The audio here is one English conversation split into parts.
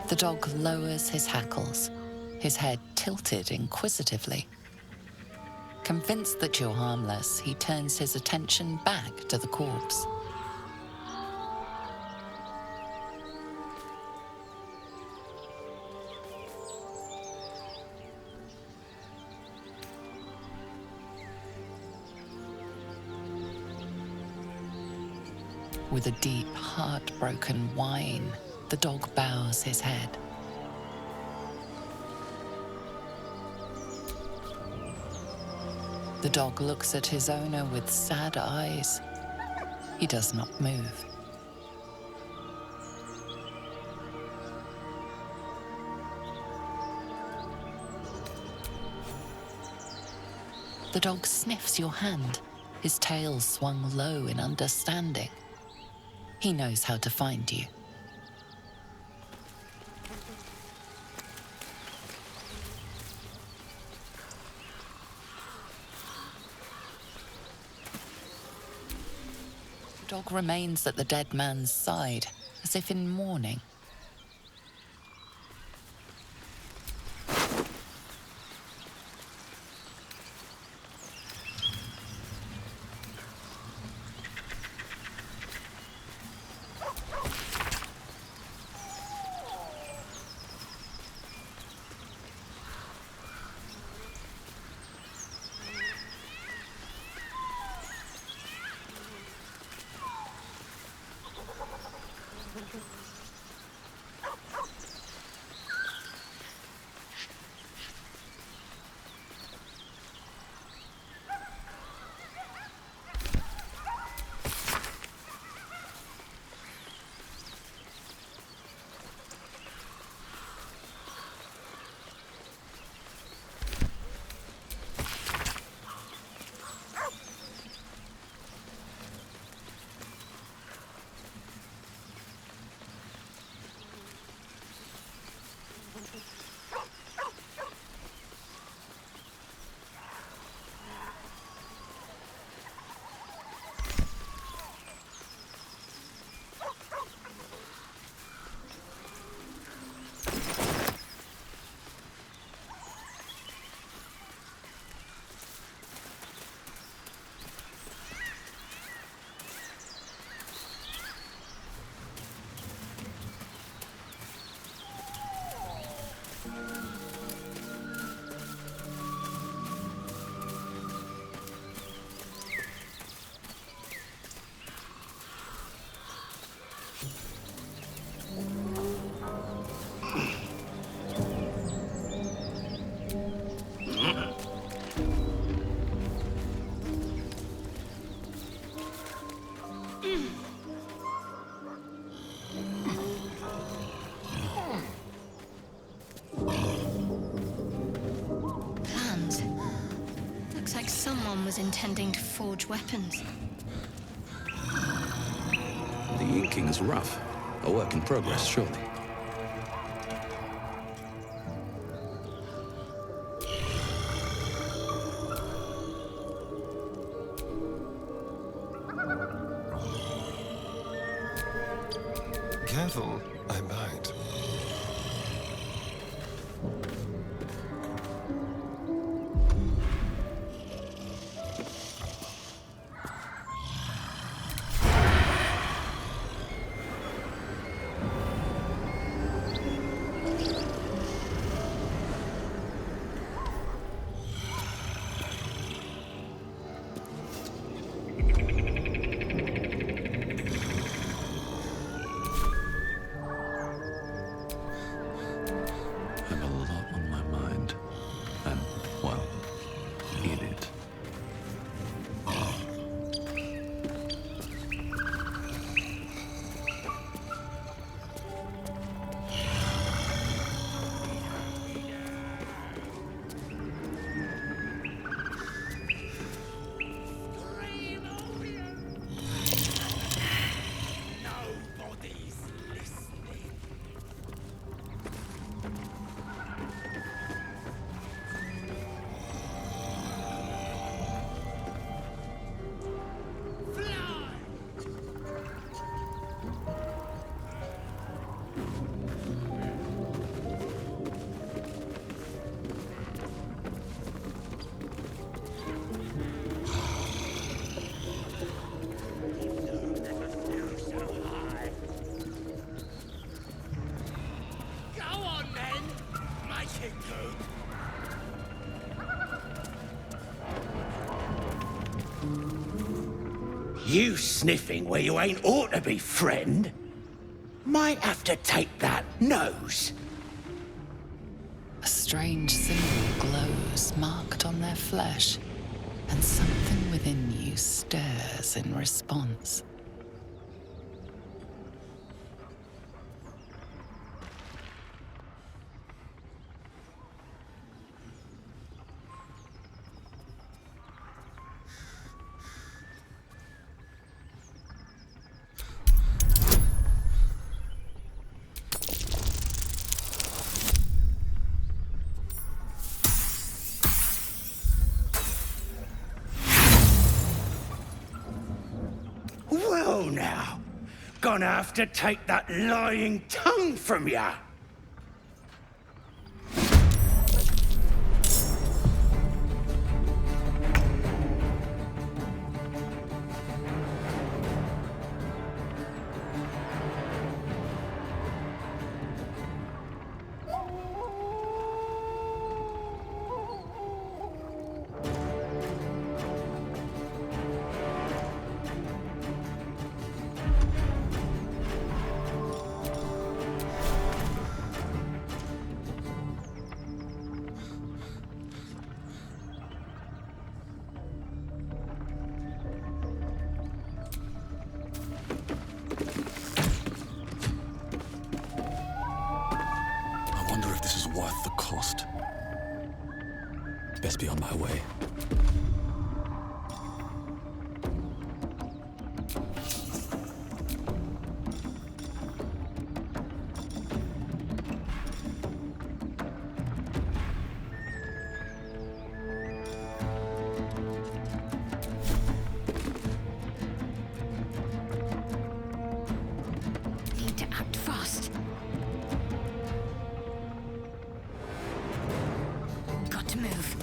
The dog lowers his hackles, his head tilted inquisitively. Convinced that you're harmless, he turns his attention back to the corpse. With a deep, heartbroken whine, the dog bows his head. The dog looks at his owner with sad eyes. He does not move. The dog sniffs your hand, his tail swung low in understanding. He knows how to find you. The dog remains at the dead man's side, as if in mourning. Someone was intending to forge weapons. The inking's rough. A work in progress, surely. Careful, I might. You sniffing where you ain't ought to be, friend. Might have to take that nose. A strange symbol glows marked on their flesh, and something within you stirs in response. Well now, gonna have to take that lying tongue from ya. I wonder if this is worth the cost. Best be on my way. Need to act fast. Got to move.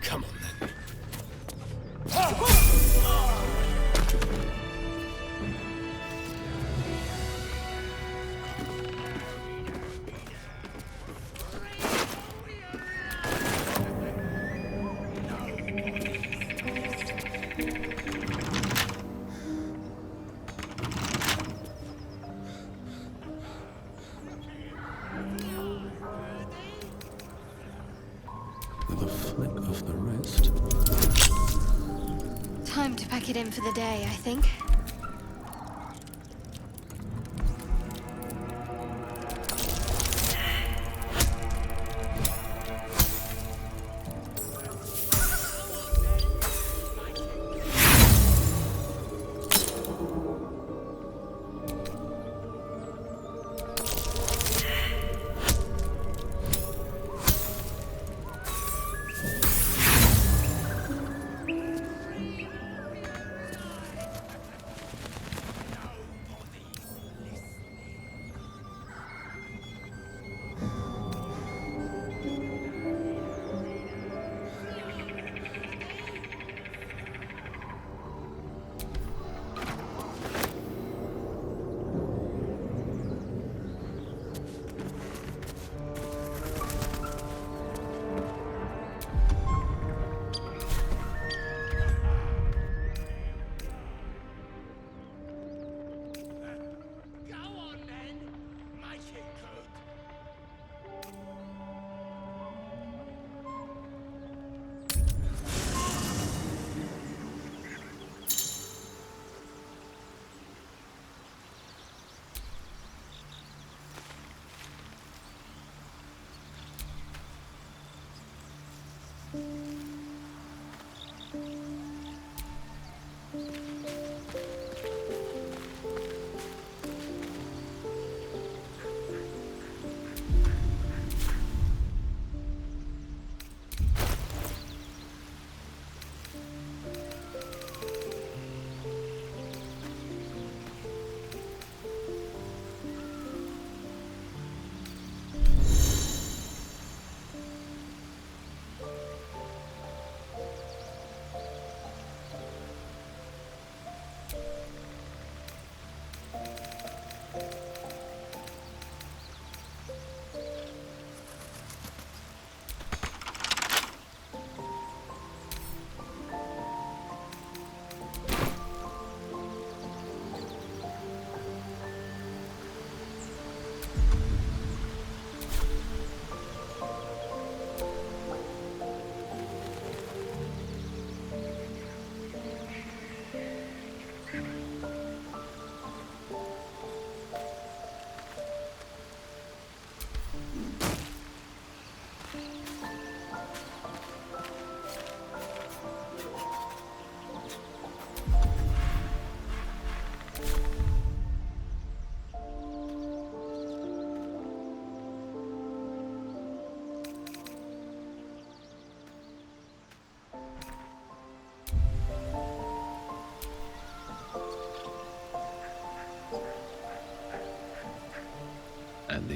Come on then. With a flick of the wrist. Time to pack it in for the day, I think.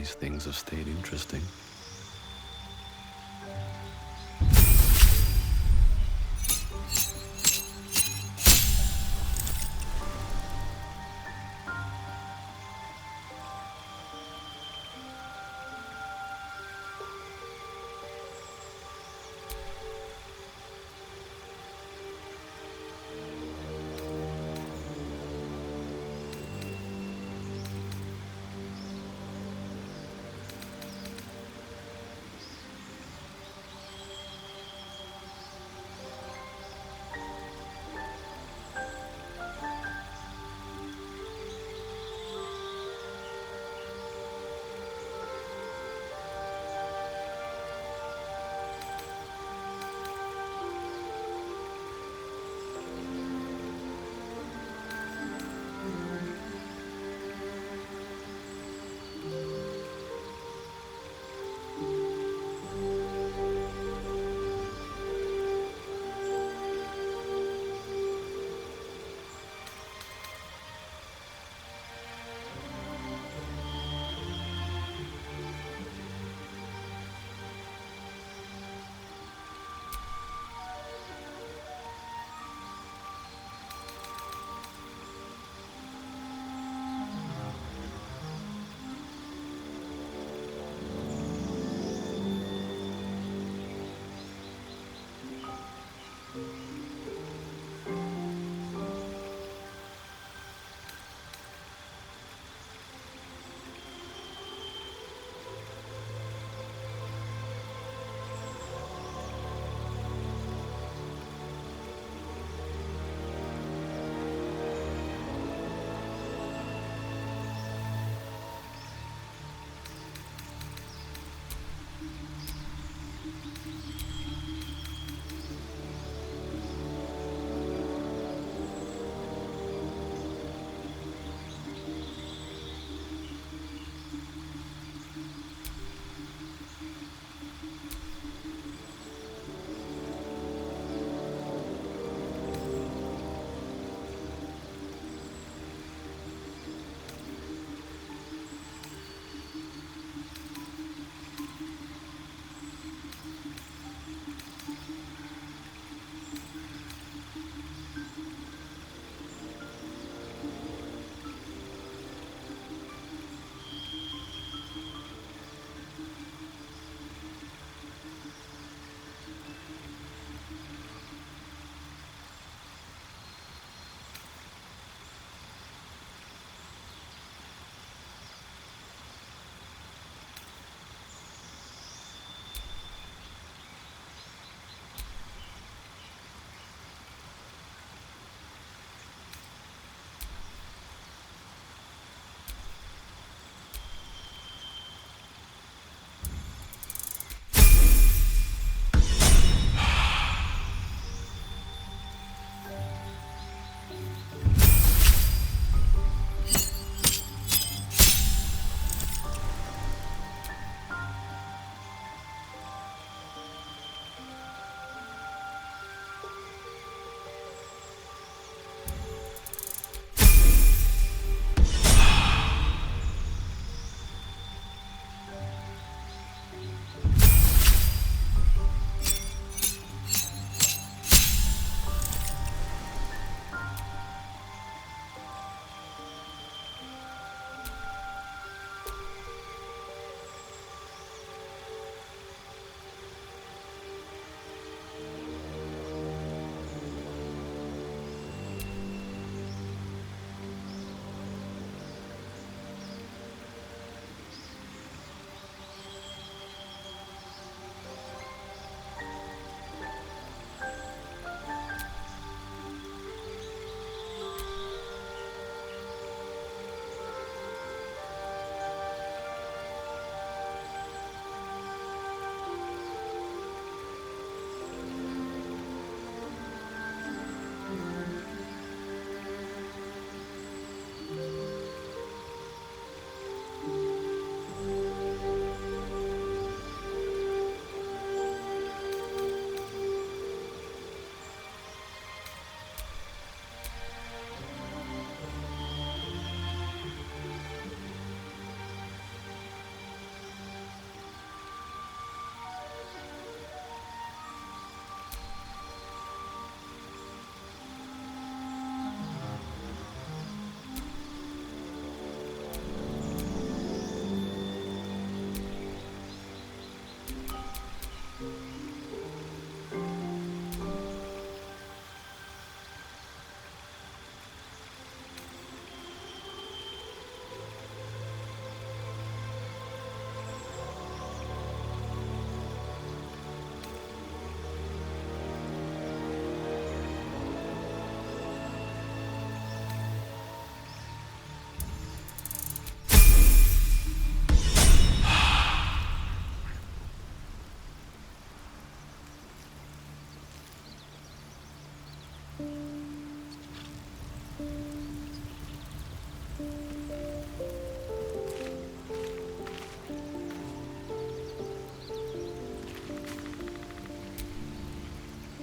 these things have stayed interesting.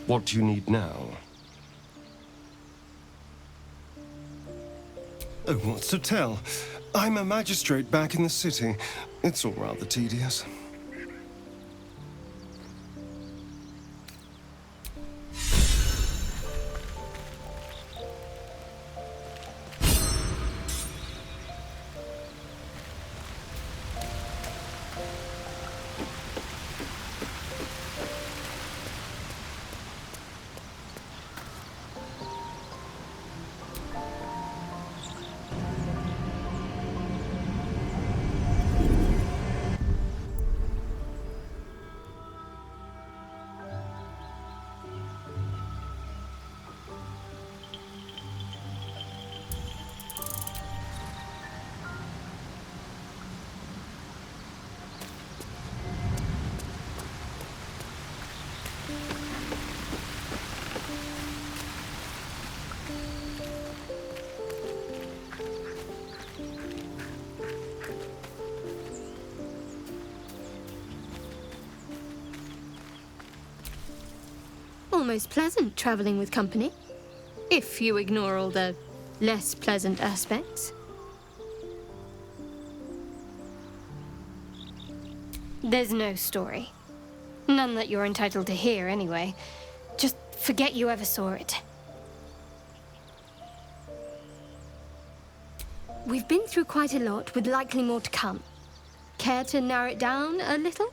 What do you need now? Oh, what's to tell? I'm a magistrate back in the city. It's all rather tedious. Almost pleasant traveling with company, if you ignore all the less pleasant aspects. There's no story. None that you're entitled to hear, anyway. Just forget you ever saw it. We've been through quite a lot, with likely more to come. Care to narrow it down a little?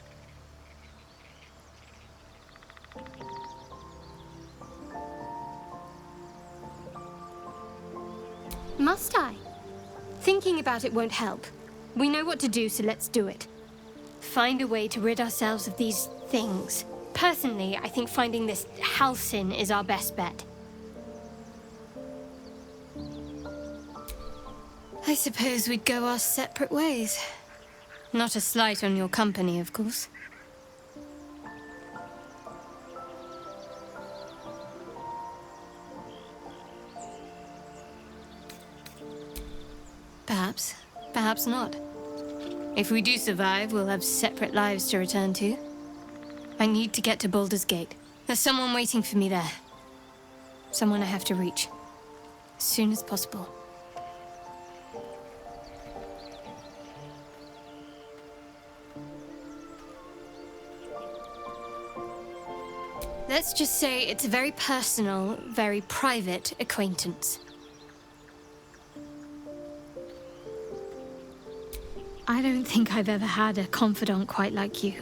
Must I? Thinking about it won't help. We know what to do, so let's do it. Find a way to rid ourselves of these things. Personally, I think finding this Halcyon is our best bet. I suppose we'd go our separate ways. Not a slight on your company, of course. Perhaps. Perhaps not. If we do survive, we'll have separate lives to return to. I need to get to Baldur's Gate. There's someone waiting for me there. Someone I have to reach. As soon as possible. Let's just say it's a very personal, very private acquaintance. I don't think I've ever had a confidant quite like you.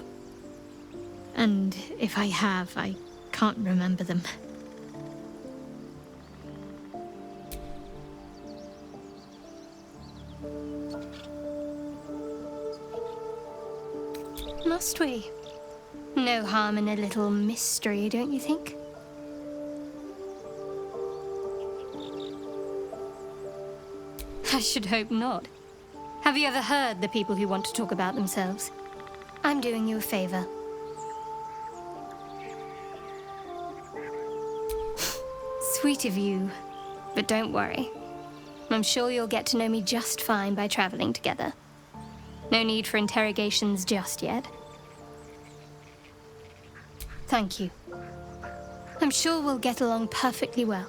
And if I have, I can't remember them. Must we? No harm in a little mystery, don't you think? I should hope not. Have you ever heard the people who want to talk about themselves? I'm doing you a favor. Sweet of you, but don't worry. I'm sure you'll get to know me just fine by traveling together. No need for interrogations just yet. Thank you. I'm sure we'll get along perfectly well.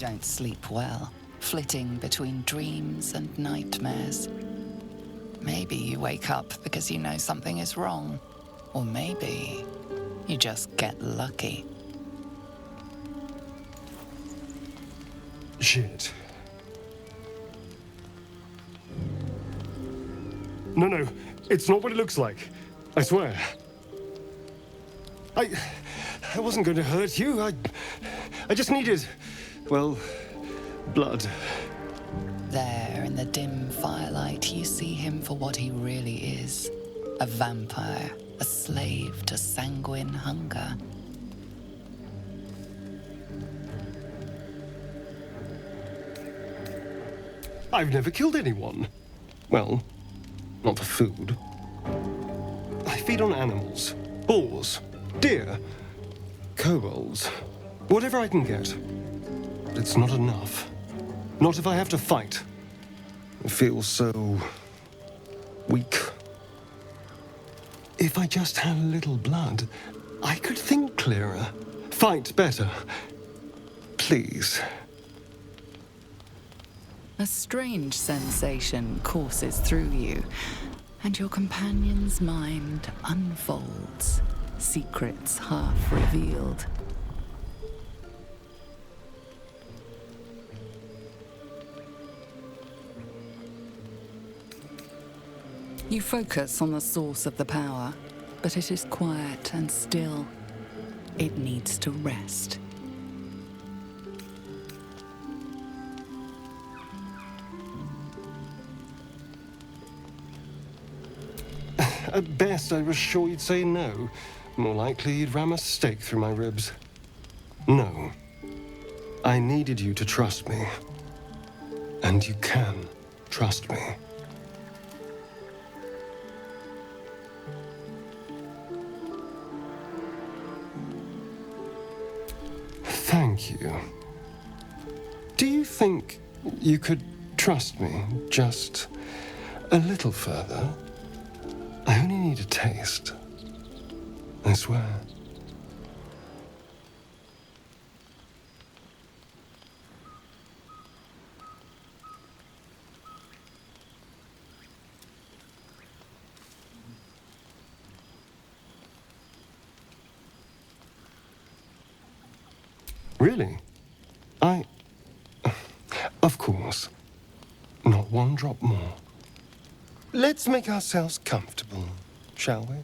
don't sleep well, flitting between dreams and nightmares. Maybe you wake up because you know something is wrong. Or maybe you just get lucky. Shit. No, it's not what it looks like. I swear. I wasn't going to hurt you. I just needed, well, blood. There, in the dim firelight, you see him for what he really is. A vampire, a slave to sanguine hunger. I've never killed anyone. Well, not for food. I feed on animals, boars, deer, kobolds, whatever I can get. But it's not enough. Not if I have to fight. I feel so weak. If I just had a little blood, I could think clearer, fight better. Please. A strange sensation courses through you, and your companion's mind unfolds, secrets half revealed. You focus on the source of the power, but it is quiet and still. It needs to rest. At best, I was sure you'd say no. More likely, you'd ram a stake through my ribs. No. I needed you to trust me. And you can trust me. Thank you. Do you think you could trust me just a little further? I only need a taste. I swear. Really? Of course. Not one drop more. Let's make ourselves comfortable, shall we?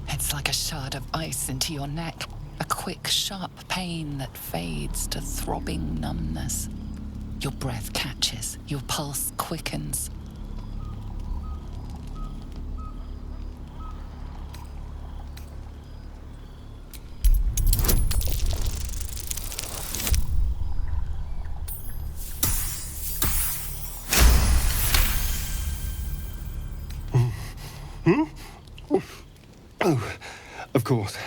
It's like a shard of ice into your neck, a quick, sharp pain that fades to throbbing numbness. Your breath catches, your pulse quickens. Oh, of course.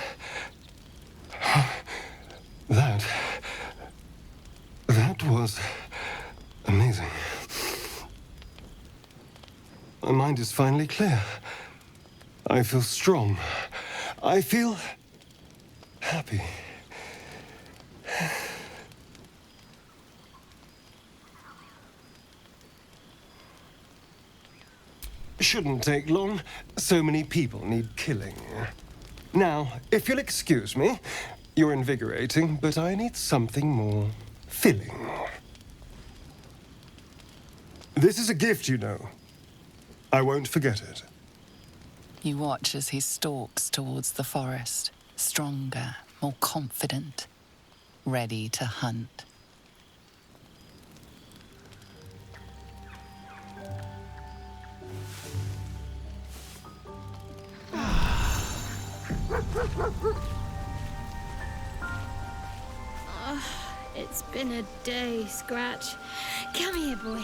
That was amazing. My mind is finally clear. I feel strong. I feel happy. Shouldn't take long. So many people need killing. Now, if you'll excuse me, you're invigorating, but I need something more filling. This is a gift, you know. I won't forget it. You watch as he stalks towards the forest, stronger, more confident, ready to hunt. It's been a day, Scratch. Come here, boy.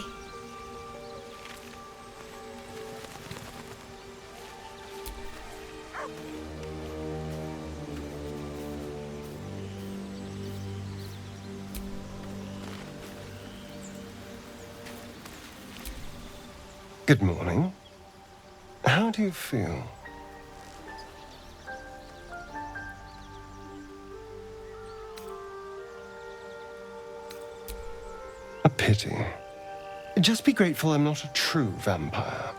Good morning. How do you feel? A pity. Just be grateful I'm not a true vampire.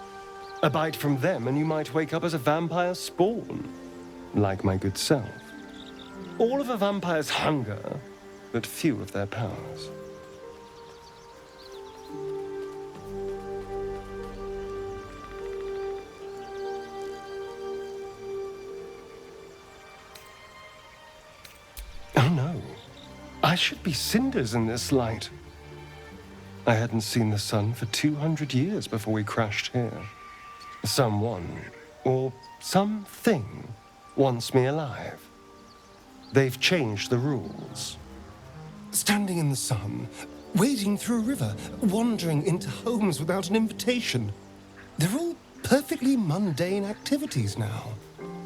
A bite from them and you might wake up as a vampire spawn, like my good self. All of a vampire's hunger, but few of their powers. Oh no, I should be cinders in this light. I hadn't seen the sun for 200 years before we crashed here. Someone, or something, wants me alive. They've changed the rules. Standing in the sun, wading through a river, wandering into homes without an invitation. They're all perfectly mundane activities now.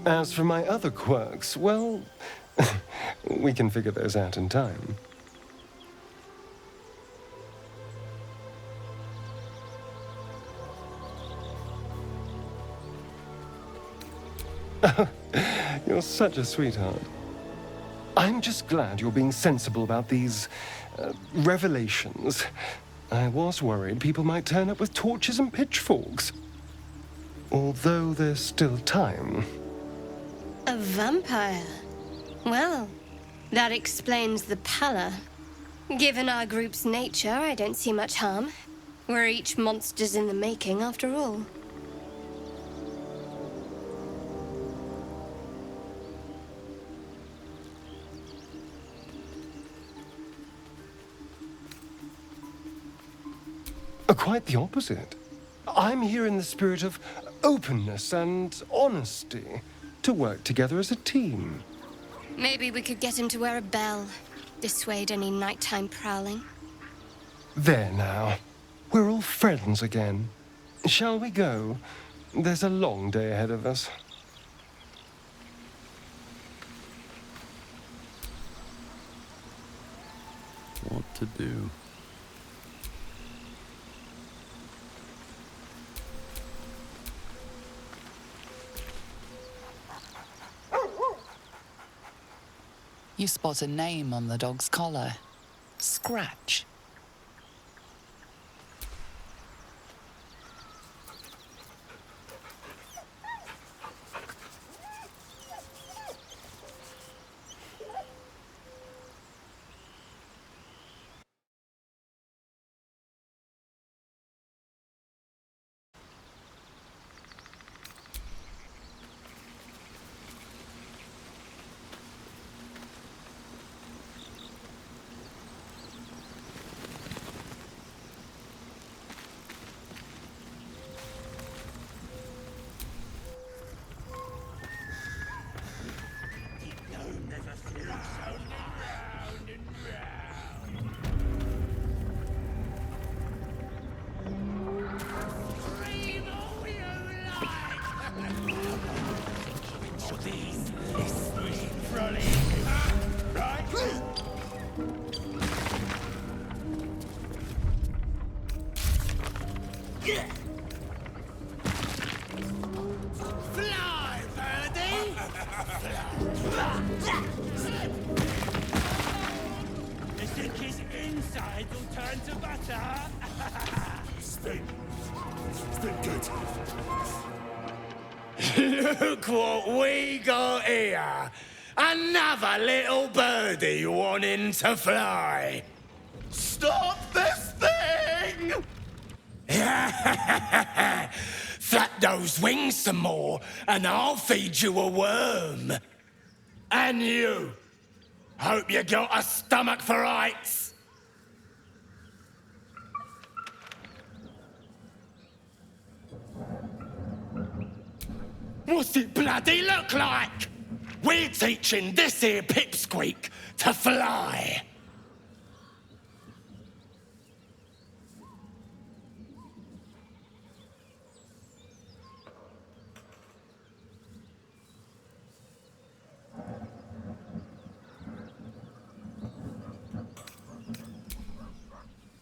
As for my other quirks, well, we can figure those out in time. You're such a sweetheart. I'm just glad you're being sensible about these revelations. I was worried people might turn up with torches and pitchforks. Although there's still time. A vampire? Well, that explains the pallor. Given our group's nature, I don't see much harm. We're each monsters in the making, after all. Quite the opposite. I'm here in the spirit of openness and honesty, to work together as a team. Maybe we could get him to wear a bell. Dissuade any nighttime prowling. There now. We're all friends again. Shall we go? There's a long day ahead of us. What to do? You spot a name on the dog's collar. Scratch. Fly, birdie! You think his inside will turn to butter? Stink good. Look what we got here! Another little birdie wanting to fly! Stop this thing! Flap those wings some more, and I'll feed you a worm. And you, hope you got a stomach for heights. What's it bloody look like? We're teaching this here pipsqueak to fly.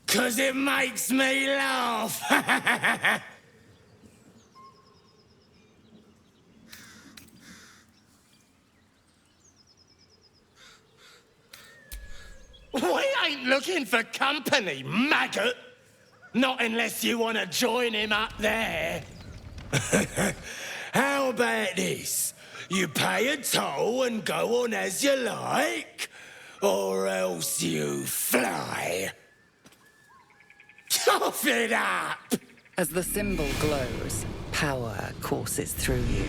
'Cause it makes me laugh. ain't looking for company, maggot. Not unless you want to join him up there. How about this? You pay a toll and go on as you like, or else you fly. Cough it up! As the symbol glows, power courses through you.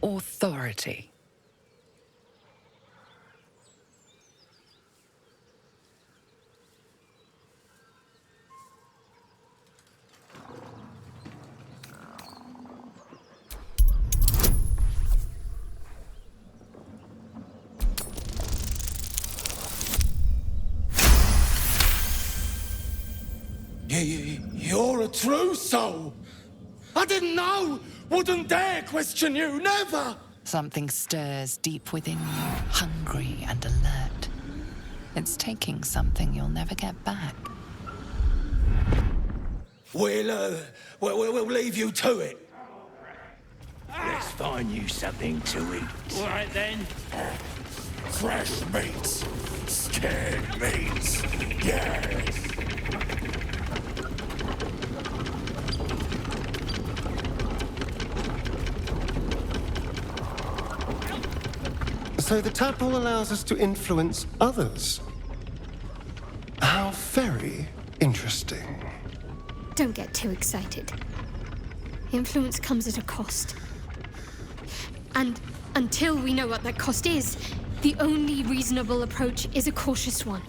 Authority. You're a true soul. I didn't know. Wouldn't dare question you, never. Something stirs deep within you, hungry and alert. It's taking something you'll never get back. We'll leave you to it. Let's find you something to eat. All right, then. Fresh meats. Scared meats. Yes. So the tadpole allows us to influence others. How very interesting. Don't get too excited. Influence comes at a cost. And until we know what that cost is, the only reasonable approach is a cautious one.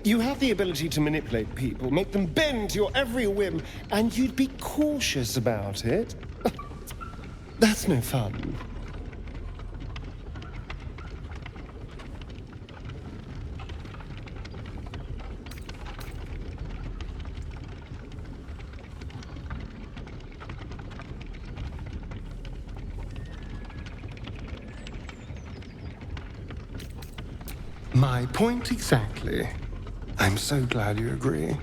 You have the ability to manipulate people, make them bend to your every whim, and you'd be cautious about it. That's no fun. My point exactly. I'm so glad you agree.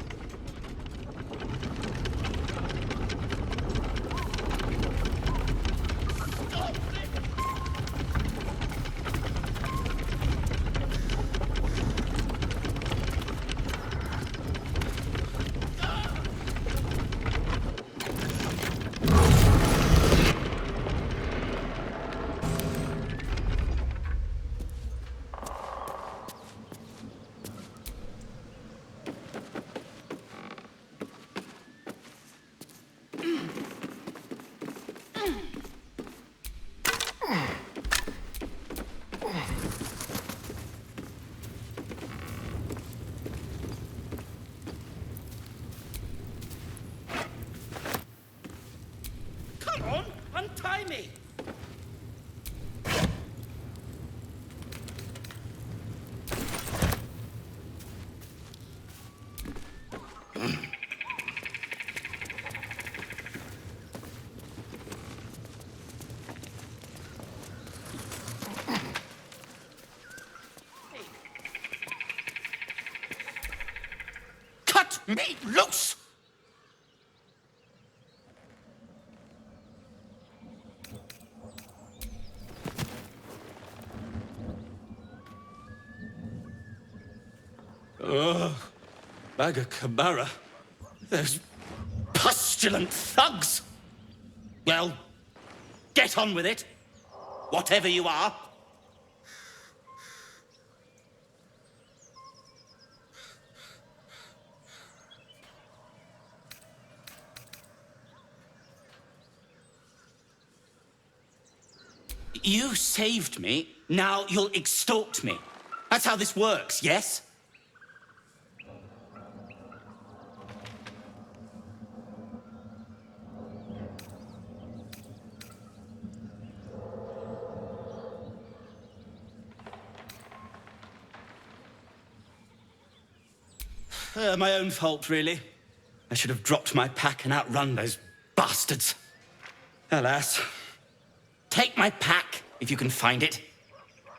Come on, untie me. Cut me loose! Bagger Kabara. Those pustulant thugs. Well, get on with it. Whatever you are. You saved me, now you'll extort me. That's how this works, yes? My own fault, really. I should have dropped my pack and outrun those bastards. Alas. Take my pack, if you can find it.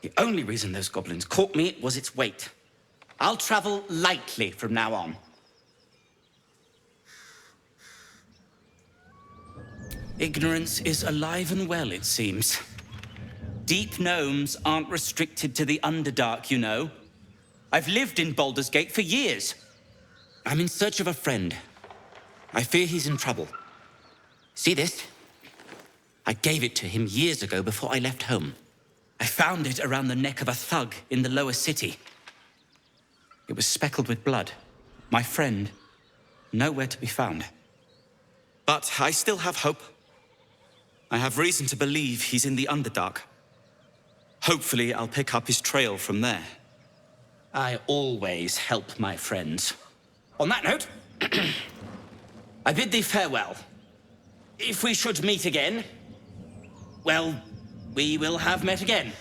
The only reason those goblins caught me was its weight. I'll travel lightly from now on. Ignorance is alive and well, it seems. Deep gnomes aren't restricted to the Underdark, you know. I've lived in Baldur's Gate for years. I'm in search of a friend. I fear he's in trouble. See this? I gave it to him years ago before I left home. I found it around the neck of a thug in the lower city. It was speckled with blood. My friend, nowhere to be found. But I still have hope. I have reason to believe he's in the Underdark. Hopefully, I'll pick up his trail from there. I always help my friends. On that note, I bid thee farewell. If we should meet again, well, we will have met again.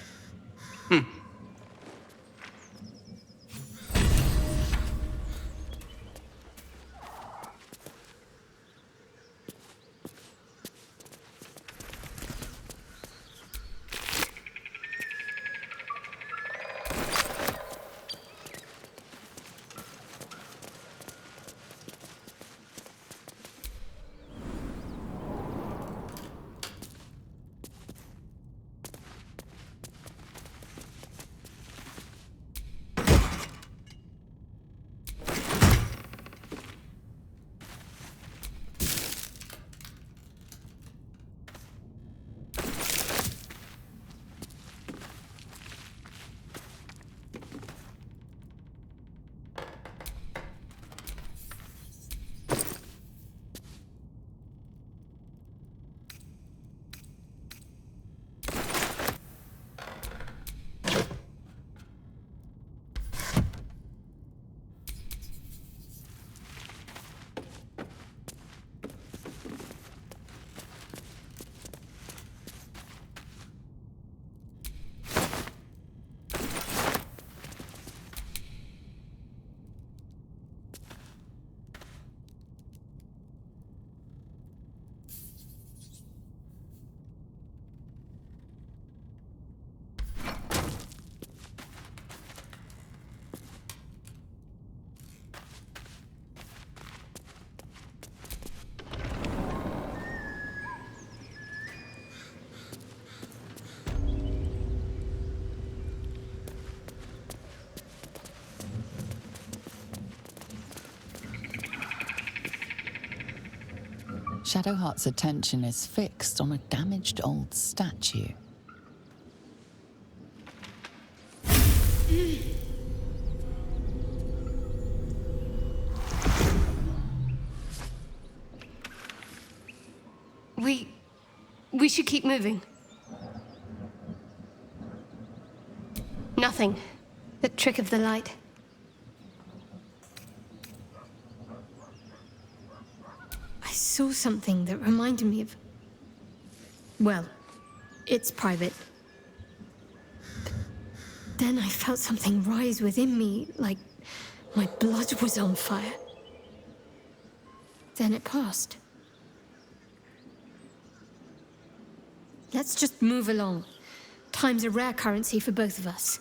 Shadowheart's attention is fixed on a damaged old statue. We should keep moving. Nothing. The trick of the light. I saw something that reminded me of... Well, it's private. But then I felt something rise within me, like my blood was on fire. Then it passed. Let's just move along. Time's a rare currency for both of us.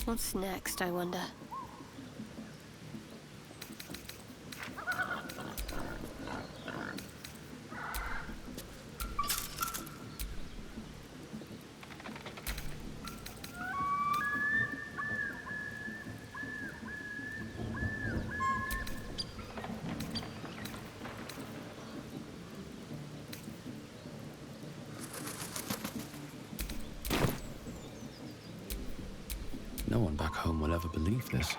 What's next, I wonder? No one back home will ever believe this.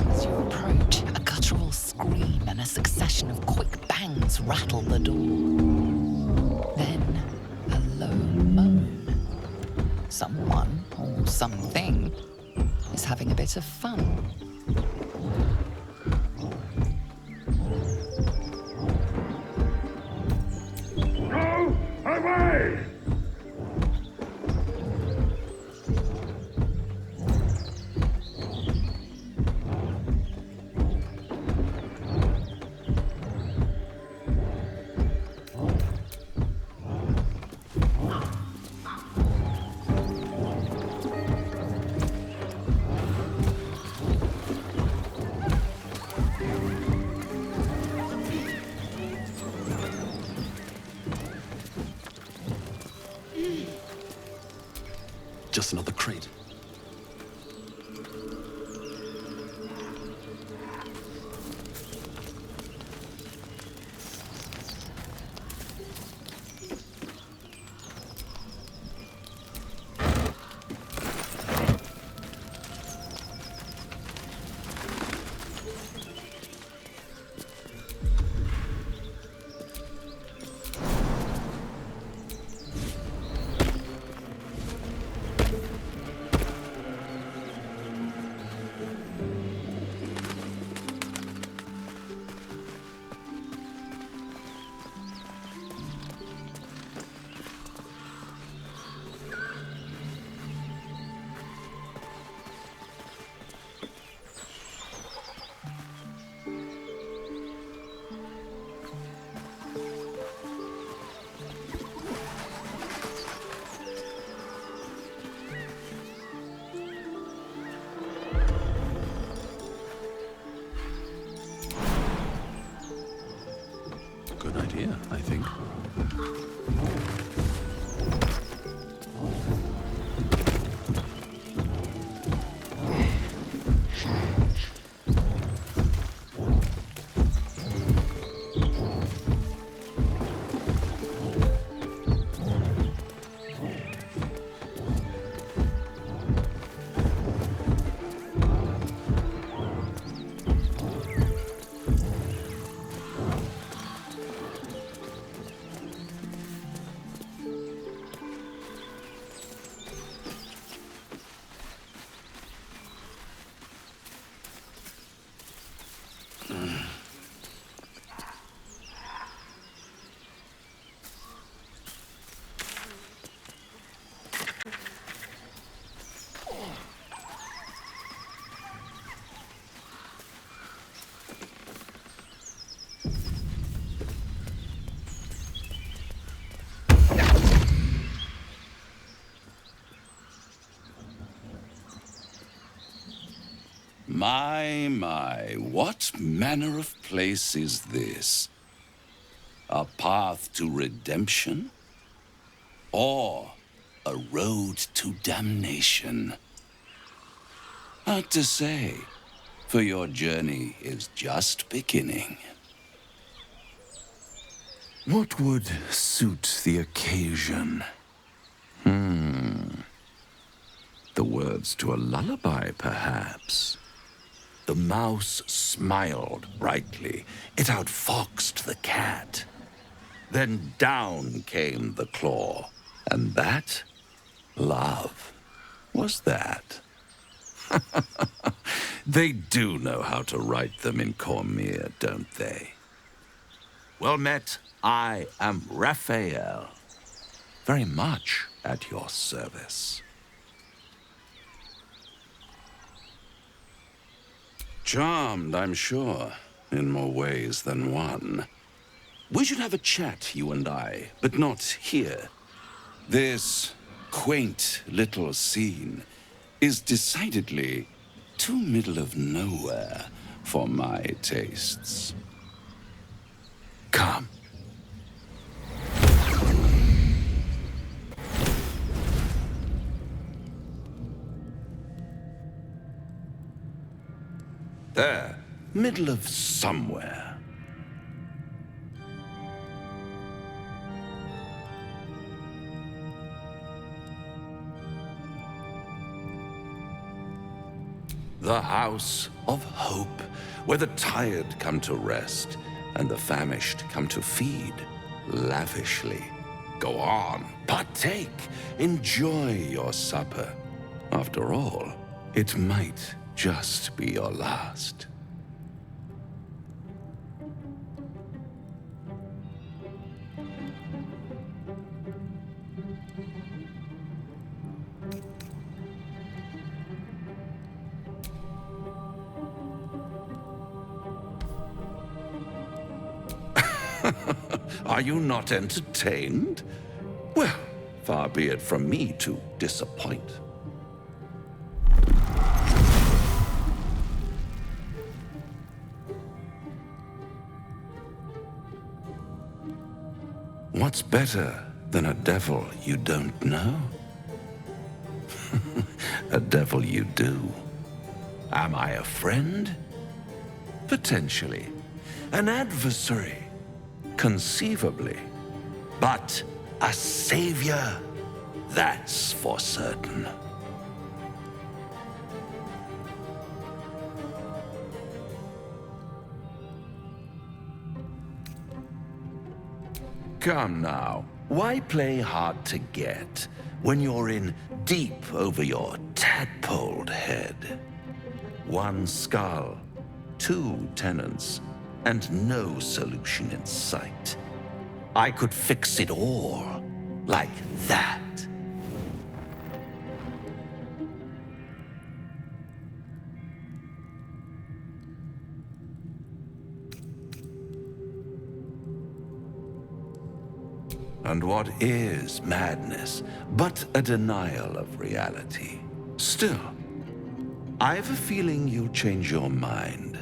As you approach, a guttural scream and a succession of quick bangs rattle the door. Then, a low moan. Someone, or something, is having a bit of fun. Go away! Just another crate. Good idea, I think. My, What manner of place is this? A path to redemption? Or a road to damnation? Hard to say, for your journey is just beginning. What would suit the occasion? The words to a lullaby, perhaps. The mouse smiled brightly. It outfoxed the cat. Then down came the claw. And that? Love. Was that? They do know how to write them in Cormier, don't they? Well met, I am Raphael. Very much at your service. Charmed, I'm sure, in more ways than one. We should have a chat, you and I, but not here. This quaint little scene is decidedly too middle of nowhere for my tastes. Come. There, middle of somewhere. The House of Hope, where the tired come to rest and the famished come to feed lavishly. Go on, partake, enjoy your supper. After all, it might just be your last. Are you not entertained? Well, far be it from me to disappoint. What's better than a devil you don't know? A devil you do. Am I a friend? Potentially. An adversary? Conceivably. But a savior? That's for certain. Come now, why play hard to get when you're in deep over your tadpoled head? One skull, two tenants, and no solution in sight. I could fix it all, like that. And what is madness but a denial of reality? Still, I've a feeling you'll change your mind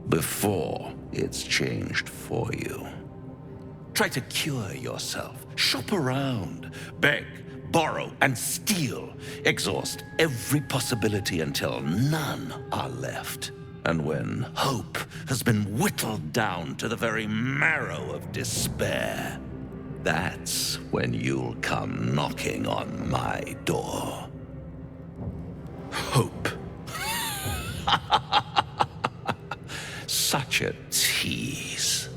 before it's changed for you. Try to cure yourself, shop around, beg, borrow, and steal. Exhaust every possibility until none are left. And when hope has been whittled down to the very marrow of despair, that's when you'll come knocking on my door. Hope. Such a tease.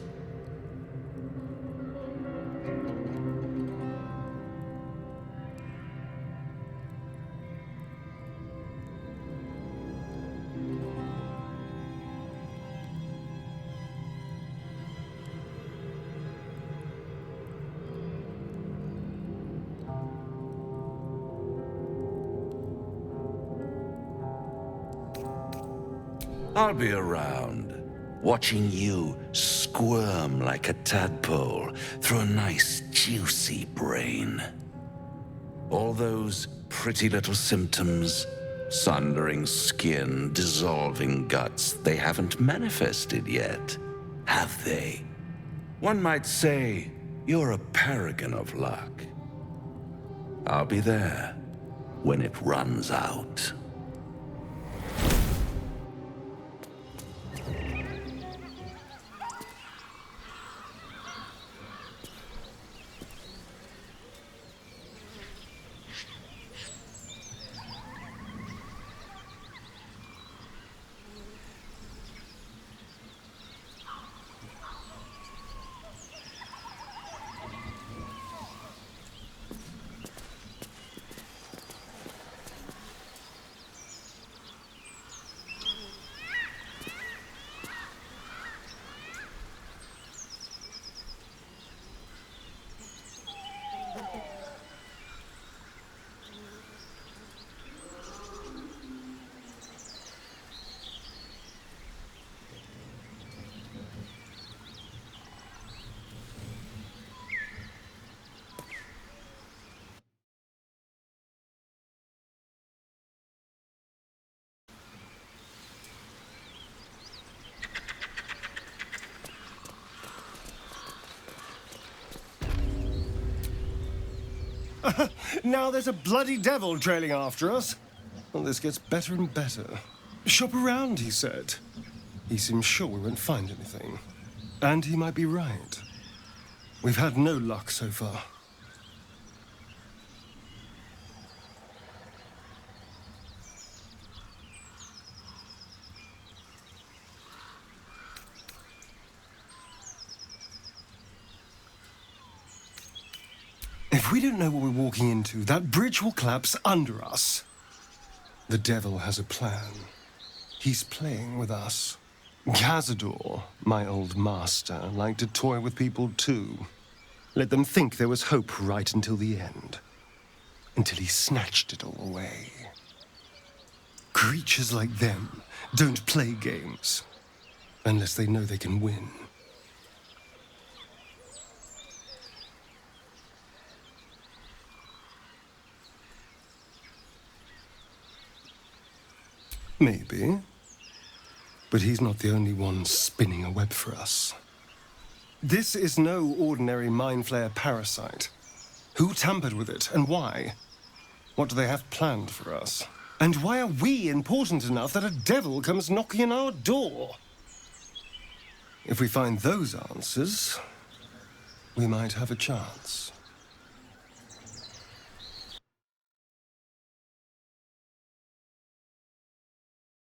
I'll be around, watching you squirm like a tadpole through a nice, juicy brain. All those pretty little symptoms Sundering skin, dissolving guts, they haven't manifested yet, have they? One might say you're a paragon of luck. I'll be there when it runs out. Now there's a bloody devil trailing after us. Well, this gets better and better. Shop around, he said. He seems sure we won't find anything. And he might be right. We've had no luck so far. If we don't know what we're walking into, that bridge will collapse under us. The devil has a plan. He's playing with us. Cazador, my old master, liked to toy with people too. Let them think there was hope right until the end. Until he snatched it all away. Creatures like them don't play games. Unless they know they can win. Maybe. But he's not the only one spinning a web for us. This is no ordinary Mind Flayer parasite. Who tampered with it, and why? What do they have planned for us? And why are we important enough that a devil comes knocking on our door? If we find those answers, we might have a chance.